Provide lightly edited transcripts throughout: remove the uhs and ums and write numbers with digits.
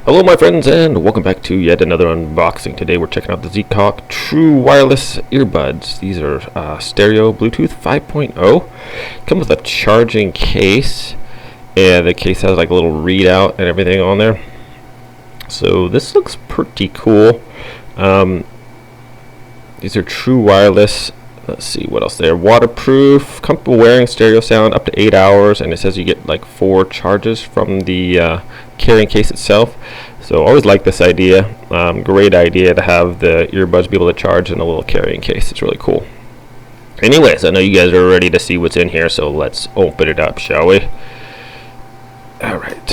Hello my friends, and welcome back to yet another unboxing. Today we're checking out the Zeakoc True Wireless Earbuds. These are stereo Bluetooth 5.0. Come with a charging case, and the case has like a little readout and everything on there. So this looks pretty cool. These are true wireless. Let's see what else there. Waterproof, comfortable wearing, stereo sound up to 8 hours, and it says you get like 4 charges from the carrying case itself. So always like this idea. Great idea to have the earbuds be able to charge in a little carrying case. It's really cool. Anyways, I know you guys are ready to see what's in here, so let's open it up, shall we? Alright.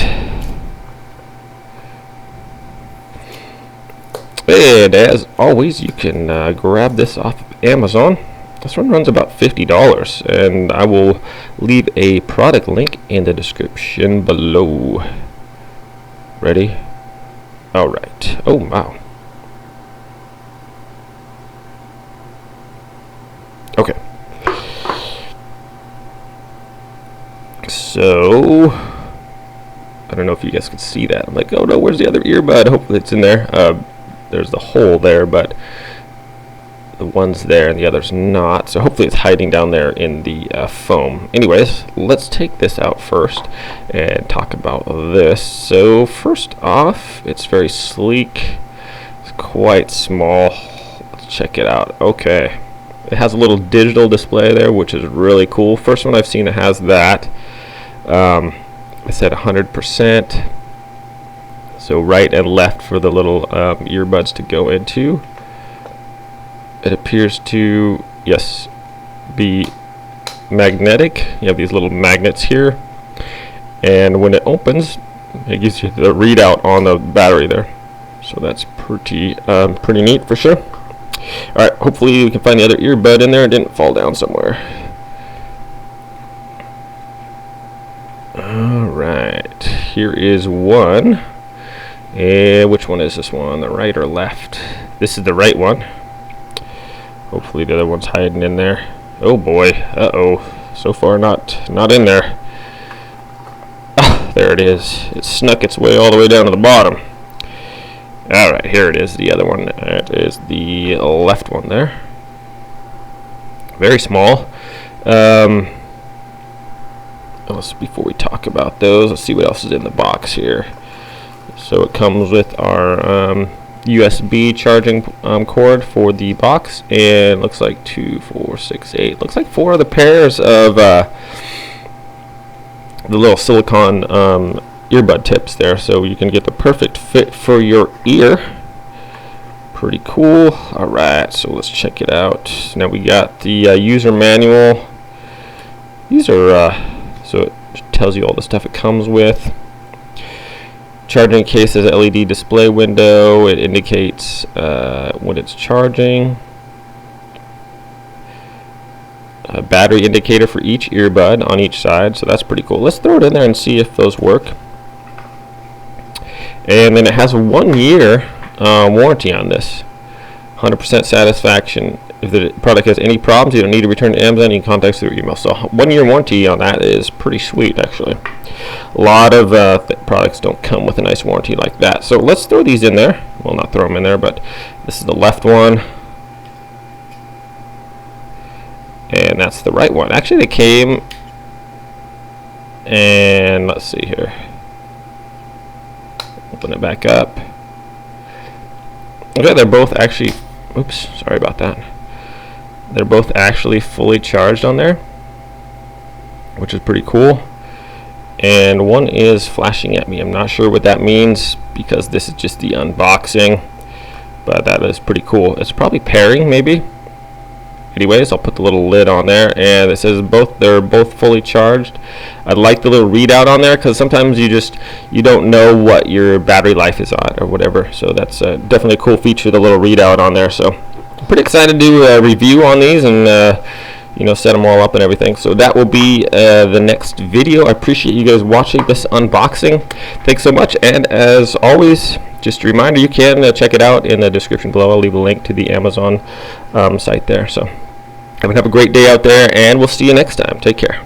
And as always, you can grab this off of Amazon. This one runs about $50, and I will leave a product link in the description below. Ready? Alright. Oh, wow. Okay. So, I don't know if you guys can see that. I'm like, oh no, where's the other earbud? Hopefully it's in there. There's the hole there, but the one's there and the other's not, so hopefully it's hiding down there in the foam. Anyways, let's take this out first and talk about this. So first off, it's very sleek. It's quite small. Let's check it out. Okay, it has a little digital display there, which is really cool. First one I've seen that has that. It said 100%, so right and left for the little earbuds to go into. It appears to, yes, be magnetic. You have these little magnets here, and when it opens, it gives you the readout on the battery there. So that's pretty neat for sure. All right, hopefully we can find the other earbud in there. It didn't fall down somewhere. All right, here is one. And which one is this one? The right or left? This is the right one. Hopefully the other one's hiding in there. Oh boy. Uh-oh. So far not in there. Ah, there it is. It snuck its way all the way down to the bottom. Alright, here it is. The other one. That is the left one there. Very small. Before we talk about those, let's see what else is in the box here. So it comes with our USB charging cord for the box, and looks like 2, 4, 6, 8. Looks like 4 other pairs of the little silicone earbud tips there, so you can get the perfect fit for your ear. Pretty cool. Alright, so let's check it out. Now we got the user manual. These are so it tells you all the stuff it comes with. Charging case has an LED display window. It indicates when it's charging. A battery indicator for each earbud on each side, so that's pretty cool. Let's throw it in there and see if those work. And then it has a 1-year warranty on this. 100% satisfaction. If the product has any problems, you don't need to return to Amazon. You can contact us through email. So 1-year warranty on that is pretty sweet, actually. A lot of products don't come with a nice warranty like that. So let's throw these in there. Well, not throw them in there, but this is the left one, and that's the right one. Actually, they came, and let's see here. Open it back up. Okay, they're both actually. Oops, sorry about that. They're both actually fully charged on there, which is pretty cool. And one is flashing at me. I'm not sure what that means because this is just the unboxing, but that is pretty cool. It's probably pairing, maybe. Anyways, I'll put the little lid on there, and it says they're both fully charged. I like the little readout on there because sometimes you don't know what your battery life is on or whatever. So that's definitely a cool feature, the little readout on there. So I'm pretty excited to do a review on these and set them all up and everything. So that will be the next video. I appreciate you guys watching this unboxing. Thanks so much, and as always, just a reminder, you can check it out in the description below. I'll leave a link to the Amazon site there. So have a great day out there, and we'll see you next time. Take care.